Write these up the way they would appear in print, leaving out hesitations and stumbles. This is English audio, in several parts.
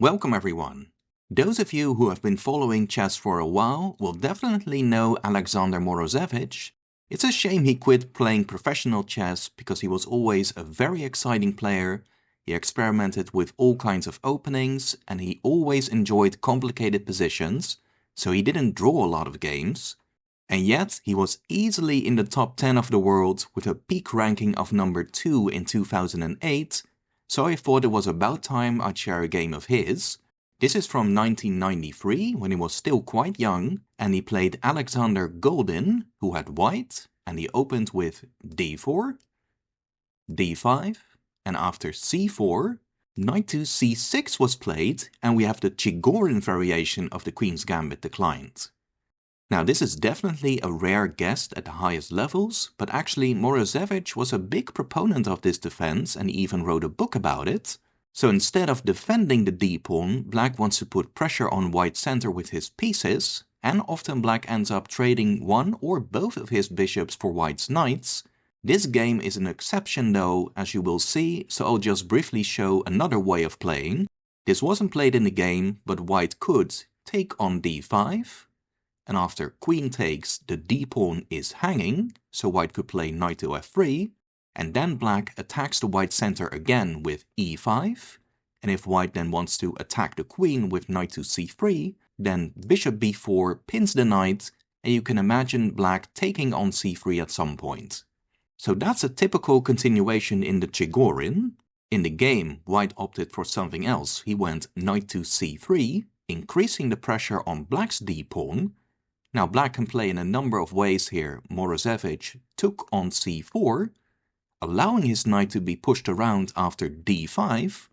Welcome everyone! Those of you who have been following chess for a while will definitely know Alexander Morozevich. It's a shame he quit playing professional chess because he was always a very exciting player. He experimented with all kinds of openings and he always enjoyed complicated positions, so he didn't draw a lot of games. And yet he was easily in the top 10 of the world with a peak ranking of number 2 in 2008. So I thought it was about time I'd share a game of his. This is from 1993, when he was still quite young, and he played Alexander Goldin, who had white, and he opened with d4, d5, and after c4, knight to c6 was played, and we have the Chigorin variation of the Queen's Gambit declined. Now this is definitely a rare guest at the highest levels, but actually Morozevich was a big proponent of this defense and even wrote a book about it. So instead of defending the d-pawn, black wants to put pressure on white's center with his pieces, and often black ends up trading one or both of his bishops for white's knights. This game is an exception though, as you will see, so I'll just briefly show another way of playing. This wasn't played in the game, but white could take on d5. And after queen takes, the d-pawn is hanging, so white could play knight to f3, and then black attacks the white center again with e5, and if white then wants to attack the queen with knight to c3, then bishop b4 pins the knight, and you can imagine black taking on c3 at some point. So that's a typical continuation in the Chigorin. In the game, white opted for something else. He went knight to c3, increasing the pressure on black's d-pawn. Now black can play in a number of ways here. Morozevich took on c4, allowing his knight to be pushed around after d5,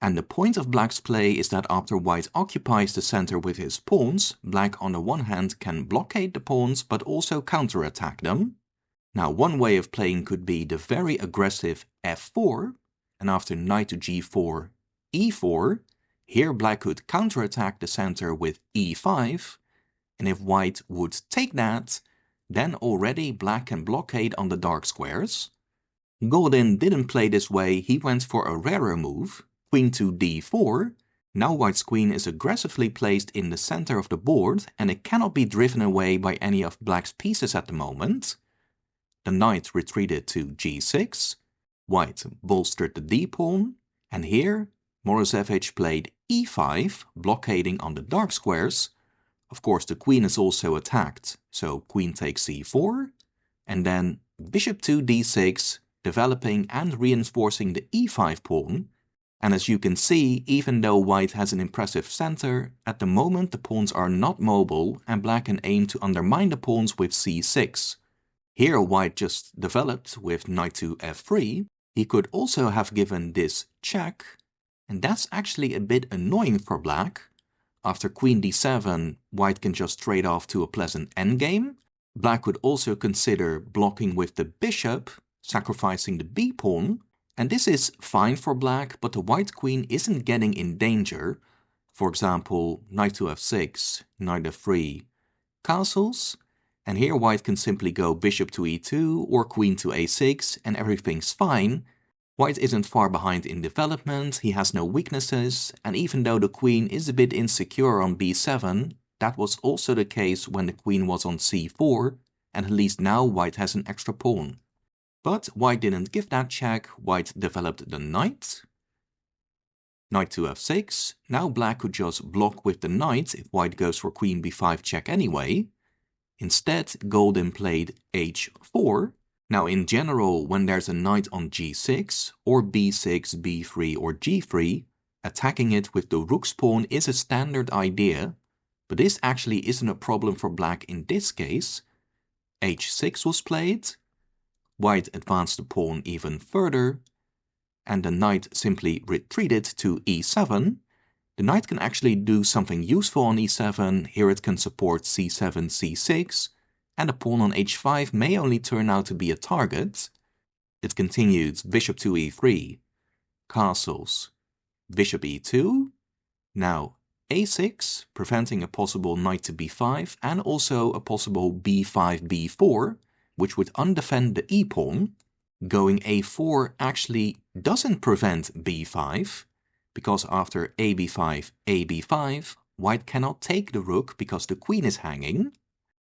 and the point of black's play is that after white occupies the center with his pawns, black on the one hand can blockade the pawns but also counterattack them. Now one way of playing could be the very aggressive f4, and after knight to g4, e4, here black could counterattack the center with e5, and if white would take that, then already black can blockade on the dark squares. Goldin didn't play this way, he went for a rarer move, queen to d4. Now white's queen is aggressively placed in the center of the board and it cannot be driven away by any of black's pieces at the moment. The knight retreated to g6, white bolstered the d-pawn, and here Morozevich played e5, blockading on the dark squares. Of course, the queen is also attacked, so queen takes c4, and then bishop to d6, developing and reinforcing the e5 pawn. And as you can see, even though white has an impressive center, at the moment the pawns are not mobile and black can aim to undermine the pawns with c6. Here white just developed with knight to f3. He could also have given this check, and that's actually a bit annoying for black. After queen d7, white can just trade off to a pleasant endgame. Black could also consider blocking with the bishop, sacrificing the b-pawn, and this is fine for black, but the white queen isn't getting in danger. For example, knight to f6, knight f3, castles, and here white can simply go bishop to e2 or queen to a6 and everything's fine. White isn't far behind in development, he has no weaknesses, and even though the queen is a bit insecure on b7, that was also the case when the queen was on c4, and at least now white has an extra pawn. But white didn't give that check, white developed the knight. Knight to f6, now black could just block with the knight if white goes for queen b5 check anyway. Instead, Goldin played h4. Now in general, when there's a knight on g6, or b6, b3 or g3, attacking it with the rook's pawn is a standard idea, but this actually isn't a problem for black in this case. h6 was played, white advanced the pawn even further, and the knight simply retreated to e7. The knight can actually do something useful on e7, here it can support c7, c6, and the pawn on h5 may only turn out to be a target. It continued bishop to e3, castles, bishop e2, now a6, preventing a possible knight to b5 and also a possible b5, b4, which would undefend the e-pawn. Going a4 actually doesn't prevent b5, because after ab5, ab5, white cannot take the rook because the queen is hanging.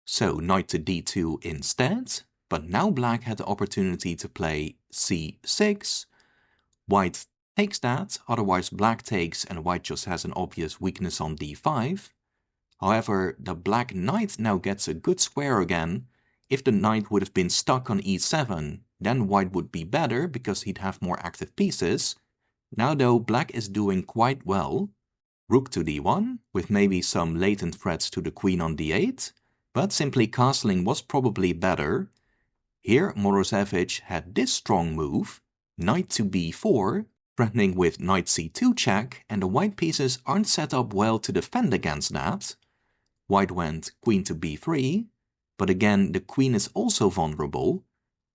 So knight to d2 instead, but now black had the opportunity to play c6. White takes that, otherwise black takes and white just has an obvious weakness on d5. However, the black knight now gets a good square again. If the knight would have been stuck on e7, then white would be better because he'd have more active pieces. Now though, black is doing quite well. Rook to d1, with maybe some latent threats to the queen on d8, but simply castling was probably better. Here Morozevich had this strong move, knight to b4, threatening with knight c2 check, and the white pieces aren't set up well to defend against that. White went queen to b3, but again the queen is also vulnerable.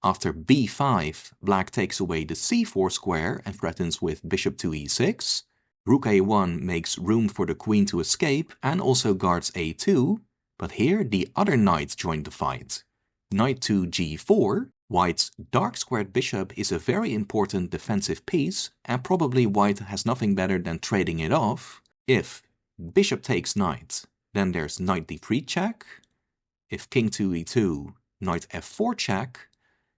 After b5, black takes away the c4 square and threatens with bishop to e6. Rook a1 makes room for the queen to escape and also guards a2, but here the other knights joined the fight. Knight to g4, white's dark squared bishop is a very important defensive piece, and probably white has nothing better than trading it off. If bishop takes knight, then there's knight d3 check. If king to e2, knight f4 check.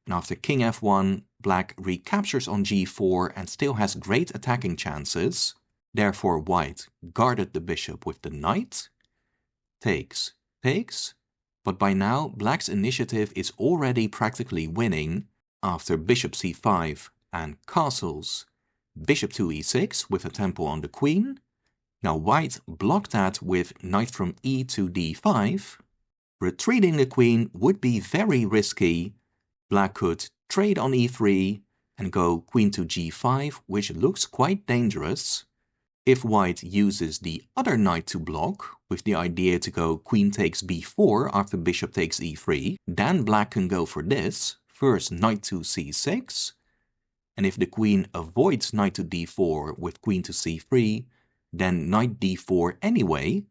And after king f1, black recaptures on g4 and still has great attacking chances. Therefore white guarded the bishop with the knight. Takes, takes. But by now black's initiative is already practically winning. After bishop c5 and castles, bishop to e6 with a tempo on the queen. Now white blocked that with knight from e to d5. Retreating the queen would be very risky. Black could trade on e3 and go queen to g5, which looks quite dangerous. If white uses the other knight to block, with the idea to go queen takes b4 after bishop takes e3, then black can go for this, first knight to c6, and if the queen avoids knight to d4 with queen to c3, then knight d4 anyway,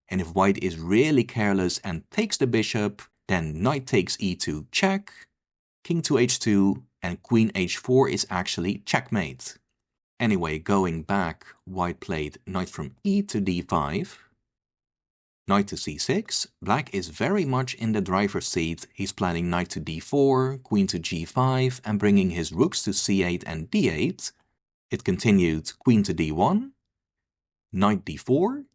and if white is really careless and takes the bishop, then knight takes e2 check, king to h2, and queen h4 is actually checkmate. Anyway, going back, white played knight from e to d5, knight to c6. Black is very much in the driver's seat. He's planning knight to d4, queen to g5, and bringing his rooks to c8 and d8. It continued queen to d1, knight d4.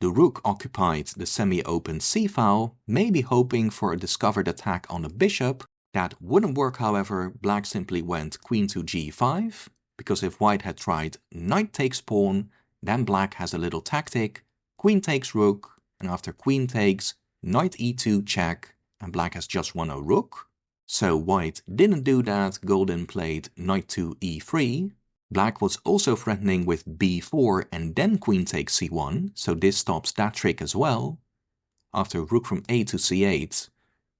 The rook occupied the semi-open c-file, maybe hoping for a discovered attack on the bishop. That wouldn't work, however. Black simply went queen to g5. Because if white had tried knight takes pawn, then black has a little tactic, queen takes rook, and after queen takes, knight e2 check, and black has just won a rook. So white didn't do that. Goldin played knight to e3. Black was also threatening with b4 and then queen takes c1, so this stops that trick as well. After rook from a to c8,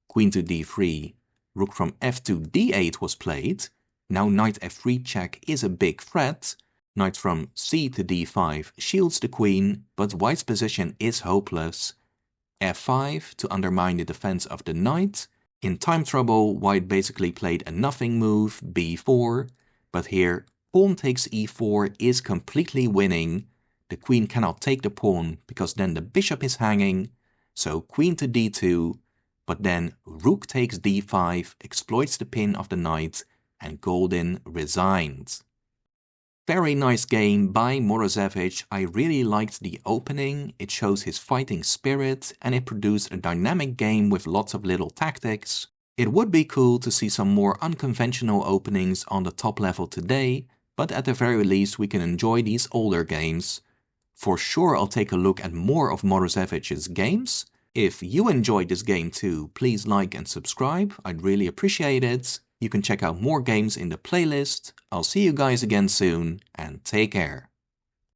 queen to d3, rook from f to d8 was played. Now knight f3 check is a big threat. Knight from c to d5 shields the queen, but white's position is hopeless. f5 to undermine the defense of the knight. In time trouble, white basically played a nothing move, b4, but here pawn takes e4 is completely winning. The queen cannot take the pawn because then the bishop is hanging, so queen to d2, but then rook takes d5, exploits the pin of the knight, and Goldin resigned. Very nice game by Morozevich. I really liked the opening. It shows his fighting spirit and it produced a dynamic game with lots of little tactics. It would be cool to see some more unconventional openings on the top level today, but at the very least we can enjoy these older games. For sure I'll take a look at more of Morozevich's games. If you enjoyed this game too, please like and subscribe. I'd really appreciate it. You can check out more games in the playlist. I'll see you guys again soon, and take care.